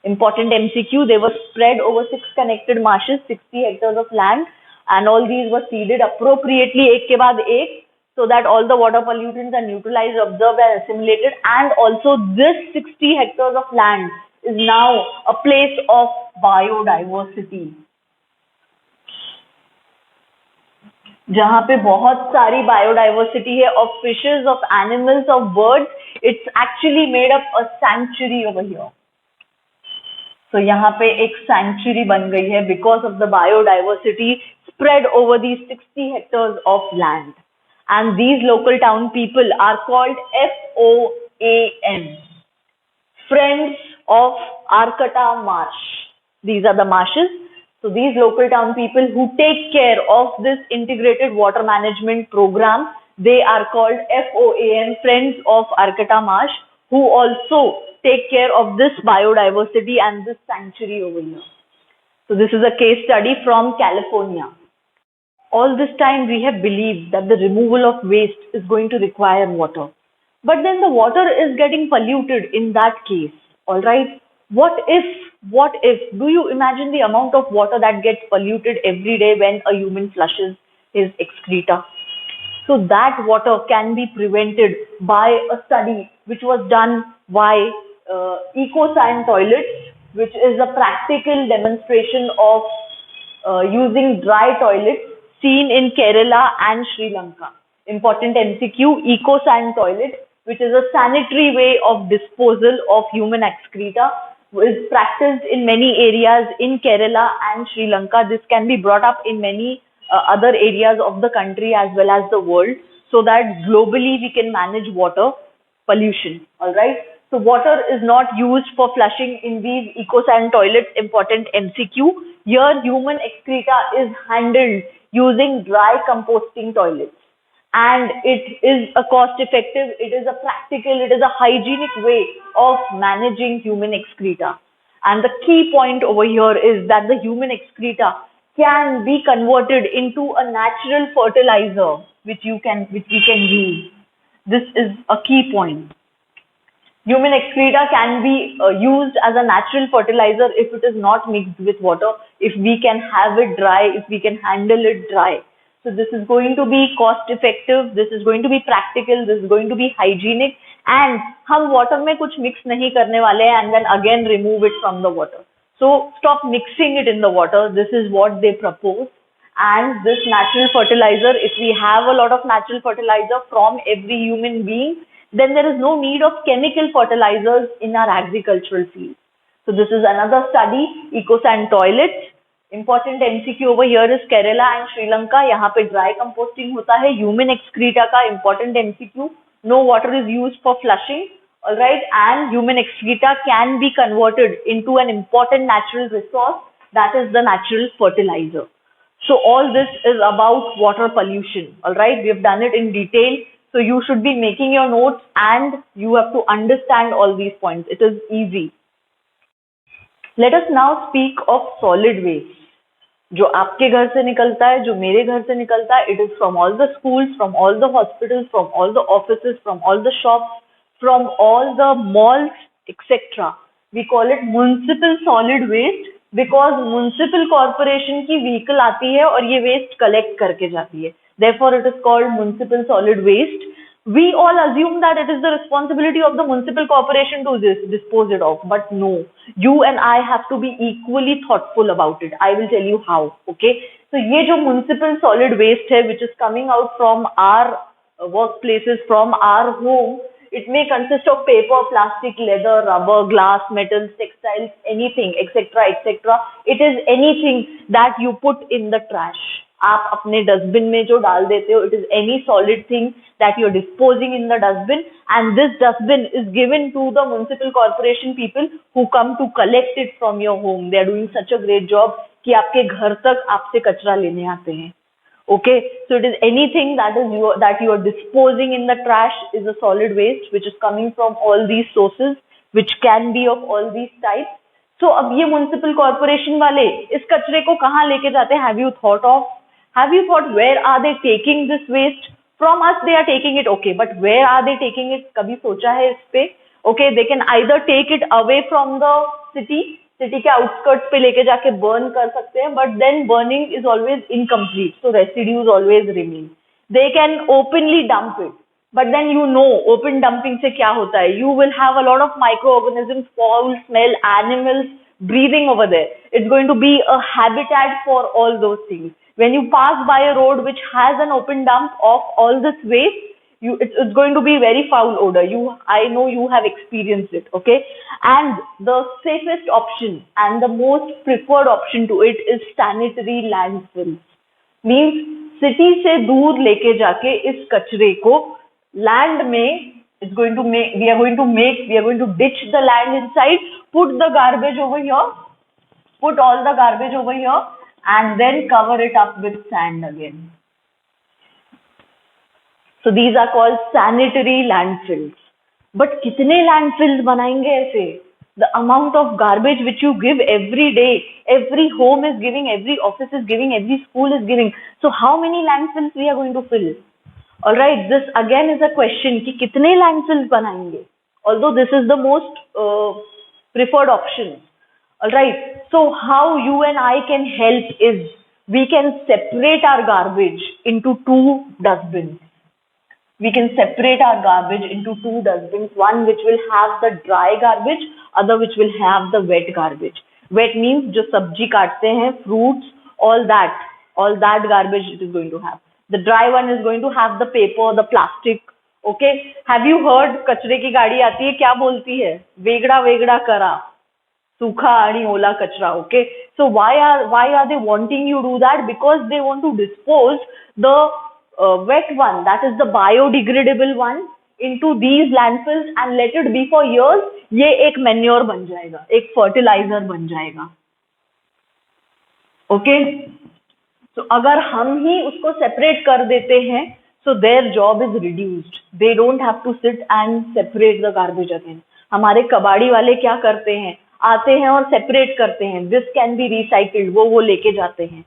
Important MCQ. They were spread over 6 connected marshes, 60 hectares of land, and all these were seeded appropriately एक के बाद एक, so that all the water pollutants are neutralized, absorbed and assimilated. And also this 60 hectares of land is now a place of biodiversity, जहाँ पे बहुत सारी biodiversity है of fishes, of animals, of birds. It's actually made up a sanctuary over here. So यहाँ पे एक sanctuary बन गई है because of the biodiversity spread over these 60 hectares of land. And these local town people are called FOAM, Friends of Arcata Marsh. These are the marshes. So these local town people who take care of this integrated water management program, they are called FOAM, Friends of Arcata Marsh, who also take care of this biodiversity and this sanctuary over here. So this is a case study from California. All this time we have believed that the removal of waste is going to require water. But then the water is getting polluted in that case. All right. What if, do you imagine the amount of water that gets polluted every day when a human flushes his excreta? So that water can be prevented by a study which was done by EcoSan Toilets, which is a practical demonstration of using dry toilets seen in Kerala and Sri Lanka. Important MCQ. EcoSan Toilet, which is a sanitary way of disposal of human excreta, is practiced in many areas in Kerala and Sri Lanka. This can be brought up in many other areas of the country as well as the world, so that globally we can manage water pollution. All right. So water is not used for flushing in these EcoSan toilets. Important MCQ. Here human excreta is handled using dry composting toilets. And it is a cost effective, it is a practical, it is a hygienic way of managing human excreta. And the key point over here is that the human excreta can be converted into a natural fertilizer which we can use. This is a key point. Human excreta can be used as a natural fertilizer if it is not mixed with water, if we can have it dry, if we can handle it dry. So this is going to be cost effective, this is going to be practical, this is going to be hygienic, and हम water में कुछ mix नहीं करने वाले हैं and then again remove it from the water. So stop mixing it in the water. This is what they propose. And this natural fertilizer, if we have a lot of natural fertilizer from every human being, then there is no need of chemical fertilizers in our agricultural field. So this is another study, EcoSan toilets. Important MCQ over here is Kerala and Sri Lanka. यहाँ पे dry composting होता है. Human excreta का important MCQ. No water is used for flushing. Alright, and human excreta can be converted into an important natural resource, that is the natural fertilizer. So all this is about water pollution. Alright, we have done it in detail. So you should be making your notes and you have to understand all these points. It is easy. Let us now speak of solid waste. जो आपके घर से निकलता है, जो मेरे घर से निकलता है, it is from all the schools, from all the hospitals, from all the offices, from all the shops, from all the malls, etc. We call it municipal solid waste because municipal corporation की vehicle आती है और ये waste collect करके जाती है. Therefore, it is called municipal solid waste. We all assume that it is the responsibility of the municipal corporation to dispose it of, but no. You and I have to be equally thoughtful about it. I will tell you how. Okay. So ये जो municipal solid waste है, which is coming out from our workplaces, from our home, it may consist of paper, plastic, leather, rubber, glass, metals, textiles, anything, etc., etc. It is anything that you put in the trash. आप अपने dustbin में जो डाल देते हो, it is any solid thing that you are disposing in the dustbin, and this dustbin is given to the municipal corporation people who come to collect it from your home. They are doing such a great job कि आपके घर तक आपसे कचरा लेने आते हैं. Okay, so it is anything that you are disposing in the trash is a solid waste which is coming from all these sources, which can be of all these types. So अब ये municipal corporation वाले इस कचरे को कहाँ लेके जाते हैं? Have you thought where are they taking this waste? From us they are taking it, okay, but where are they taking it? कभी सोचा है इस पे? Okay, they can either take it away from the city के outskirts पे लेके जाके burn कर सकते हैं, but then burning is always incomplete, so residues always remain. They can openly dump it, but then open dumping से क्या होता है? You will have a lot of microorganisms, foul smell, animals breathing over there. It's going to be a habitat for all those things. When you pass by a road which has an open dump of all this waste, it's going to be very foul odor. I know you have experienced it, okay? And the safest option and the most preferred option to it is sanitary landfills. Means city से दूर लेके जाके इस कचरे को land में we are going to ditch the land inside, put the garbage over here, put all the garbage over here, and then cover it up with sand again. So these are called sanitary landfills. But कितने landfills बनाएंगे ऐसे? The amount of garbage which you give every day, every home is giving, every office is giving, every school is giving. So how many landfills we are going to fill? Alright, this again is a question कि कितने landfills बनाएंगे? Although this is the most preferred option. Alright, so how you and I can help is we can separate our garbage into two dustbins. We can separate our garbage into two dustbins, one which will have the dry garbage, other which will have the wet garbage. Wet means जो सब्जी काटते हैं, fruits, all that garbage it is going to have. The dry one is going to have the paper, the plastic. Okay, have you heard कचरे की गाड़ी आती है क्या बोलती है? वेगड़ा वेगड़ा करा, सूखा आणि ओला कचरा. Okay, so why are they wanting you to do that? Because they want to dispose the wet one, that is the biodegradable one, into these landfills and let it be for years. ये एक manure बन जाएगा, एक fertilizer बन जाएगा. Okay, so अगर हम ही उसको separate कर देते हैं, so their job is reduced. They don't have to sit and separate the garbage again. हमारे कबाड़ी वाले क्या करते हैं? आते हैं और separate करते हैं. This can be recycled. वो लेके जाते हैं.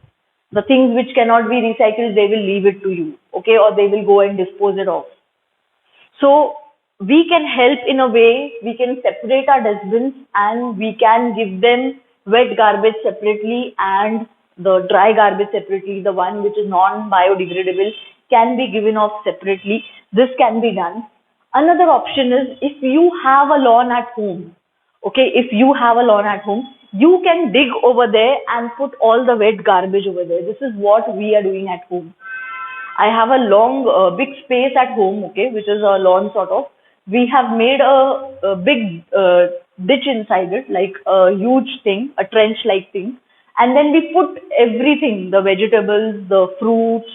The things which cannot be recycled, they will leave it to you, okay, or they will go and dispose it off. So we can help in a way. We can separate our dustbins and we can give them wet garbage separately and the dry garbage separately. The one which is non-biodegradable can be given off separately. This can be done. Another option is if you have a lawn at home, Okay, if you have a lawn at home, you can dig over there and put all the wet garbage over there. This is what we are doing at home. I have a long, big space at home, okay, which is a lawn sort of. We have made a big ditch inside it, like a huge thing, a trench-like thing, and then we put everything, the vegetables, the fruits,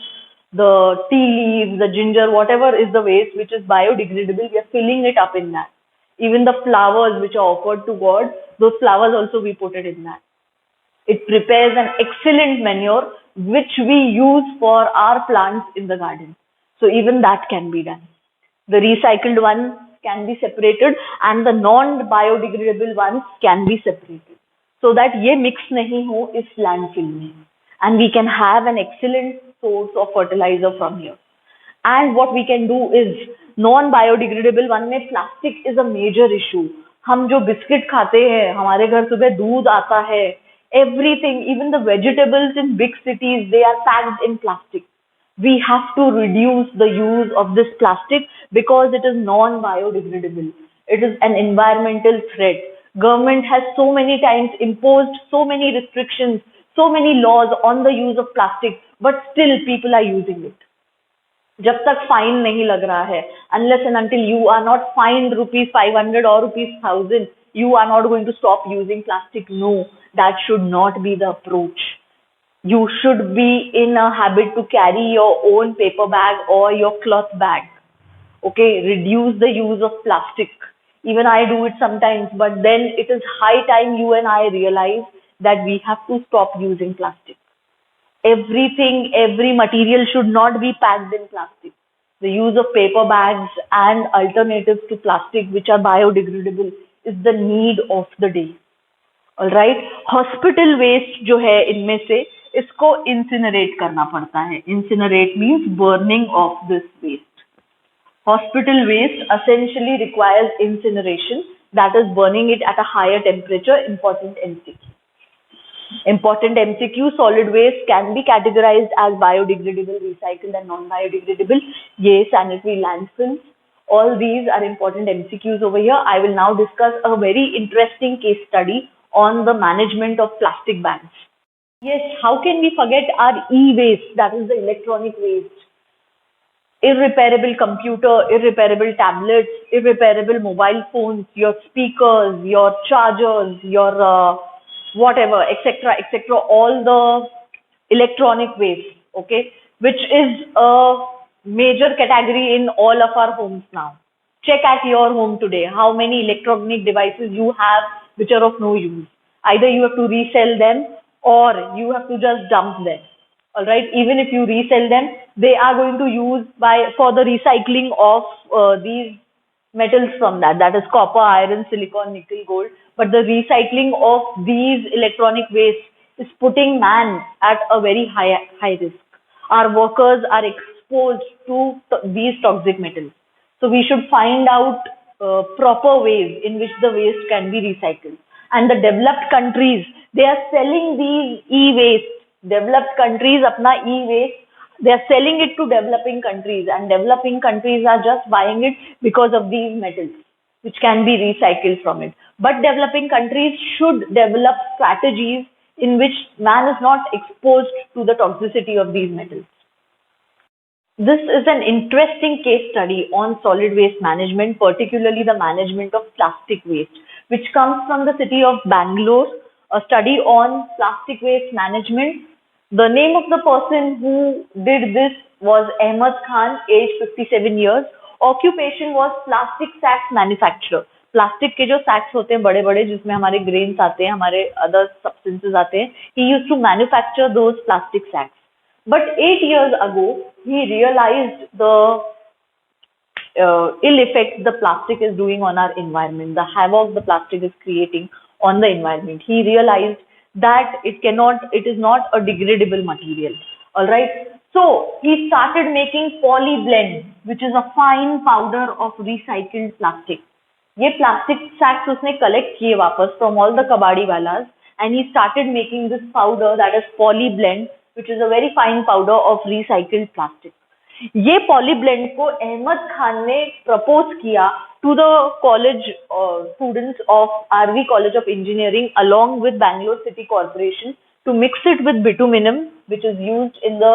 the tea leaves, the ginger, whatever is the waste which is biodegradable, we are filling it up in that. Even the flowers which are offered to God, those flowers also we put it in that. It prepares an excellent manure which we use for our plants in the garden. So even that can be done. The recycled ones can be separated and the non-biodegradable ones can be separated. So that ये mix नहीं हो इस landfill में. And we can have an excellent source of fertilizer from here. And what we can do is non-biodegradable one में plastic is a major issue. हम जो biscuit खाते हैं, हमारे घर सुबह दूध आता है, everything, even the vegetables in big cities, they are packed in plastic. We have to reduce the use of this plastic because it is non-biodegradable. It is an environmental threat. Government has so many times imposed so many restrictions, so many laws on the use of plastic, but still people are using it. जब तक fine नहीं लग रहा है, unless and until you are not fined rupees 500 or rupees 1000, you are not going to stop using plastic. No, that should not be the approach. You should be in a habit to carry your own paper bag or your cloth bag. Okay, reduce the use of plastic. Even I do it sometimes, but then it is high time you and I realize that we have to stop using plastic. Everything, every material should not be packed in plastic. The use of paper bags and alternatives to plastic which are biodegradable is the need of the day. All right, hospital waste जो है इनमें से इसको incinerate करना पड़ता है. Incinerate means burning of this waste. Hospital waste essentially requires incineration, that is burning it at a higher temperature. Important MCQ. Important MCQ, solid waste can be categorized as biodegradable, recycled and non-biodegradable. Yes, sanitary landfills. All these are important MCQs over here. I will now discuss a very interesting case study on the management of plastic bags. Yes, how can we forget our e-waste, that is the electronic waste. Irreparable computer, irreparable tablets, irreparable mobile phones, your speakers, your chargers, your whatever, etc., etc., all the electronic waste, okay, which is a major category in all of our homes now. Check at your home today how many electronic devices you have which are of no use. Either you have to resell them or you have to just dump them. All right, even if you resell them, they are going to use for the recycling of these metals from that is copper, iron, silicon, nickel, gold. But the recycling of these electronic waste is putting man at a very high risk. Our workers are exposed to these toxic metals. So we should find out proper ways in which the waste can be recycled. And the developed countries, they are selling these e-waste. Developed countries, apna e-waste, they are selling it to developing countries, and developing countries are just buying it because of these metals, which can be recycled from it. But developing countries should develop strategies in which man is not exposed to the toxicity of these metals. This is an interesting case study on solid waste management, particularly the management of plastic waste, which comes from the city of Bangalore, a study on plastic waste management. The name of the person who did this was Ahmed Khan, age 57 years. Occupation was plastic sacks manufacturer. Plastic के जो सैक्स होते हैं बड़े बड़े जिसमें हमारे grains आते हैं, हमारे अदर सब्सटेंसेस आते हैं, he used to manufacture those plastic sacks. But 8 years ago, he realized the ill effect the plastic is doing on our environment, the havoc the plastic is creating on the environment. He realized that it is not a degradable material. All right. So he started making polyblend, which is a fine powder of recycled plastic. ये plastic sacks उसने collect किए वापस from all the kabadi walas, and he started making this powder that is polyblend, which is a very fine powder of recycled plastic. ये polyblend को अहमद खान ने propose किया to the college students of RV College of Engineering along with Bangalore City Corporation to mix it with bituminum, which is used in the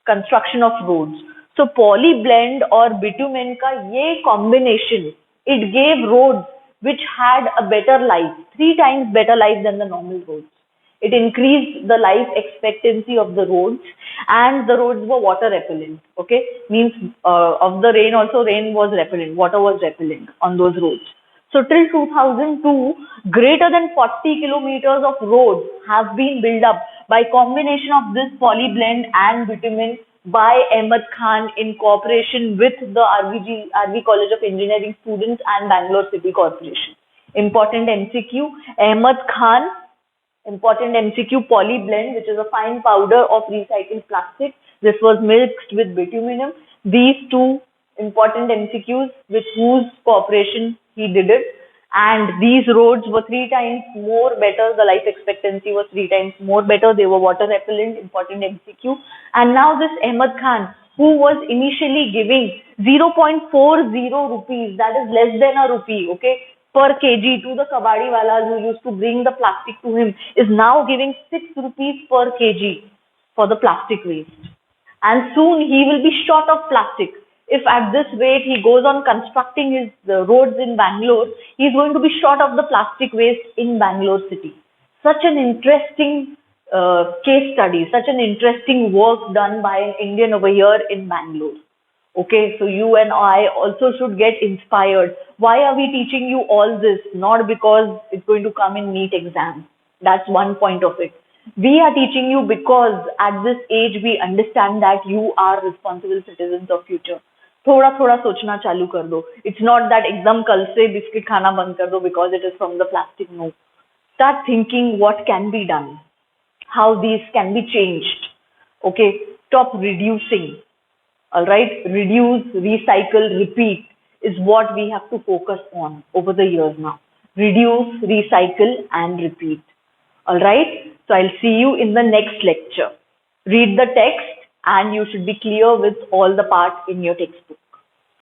construction of roads. So polyblend or bitumen का ये combination, it gave roads which had a better life, 3 times better life than the normal roads. It increased the life expectancy of the roads, and the roads were water repellent. Okay, means of the rain also, rain was repellent, water was repellent on those roads. So till 2002, greater than 40 kilometers of roads have been built up by combination of this polyblend and bitumen by Ahmed Khan in cooperation with the RV College of Engineering students and Bangalore City Corporation. Important MCQ, Ahmed Khan. Important MCQ, polyblend, which is a fine powder of recycled plastic. This was mixed with bituminum. These two important MCQs with whose cooperation he did it. And these roads were 3 times more better. The life expectancy was 3 times more better. They were water repellent, important MCQ. And now this Ahmed Khan, who was initially giving 0.40 rupees, that is less than a rupee, okay, per kg to the kabadi walas who used to bring the plastic to him, is now giving 6 rupees per kg for the plastic waste. And soon he will be short of plastic. If at this rate he goes on constructing his roads in Bangalore, he is going to be short of the plastic waste in Bangalore city. Such an interesting case study, such an interesting work done by an Indian over here in Bangalore. Okay, so you and I also should get inspired. Why are we teaching you all this? Not because it's going to come in NEET exam. That's one point of it. We are teaching you because at this age we understand that you are responsible citizens of future. थोड़ा थोड़ा सोचना चालू कर दो. It's not that एकदम कल से biscuit खाना बंद कर दो because it is from the plastic. No. Start thinking what can be done, how these can be changed. Okay, stop reducing. All right, reduce, recycle, repeat is what we have to focus on over the years now. Reduce, recycle, and repeat. All right, so I'll see you in the next lecture. Read the text and you should be clear with all the parts in your textbook.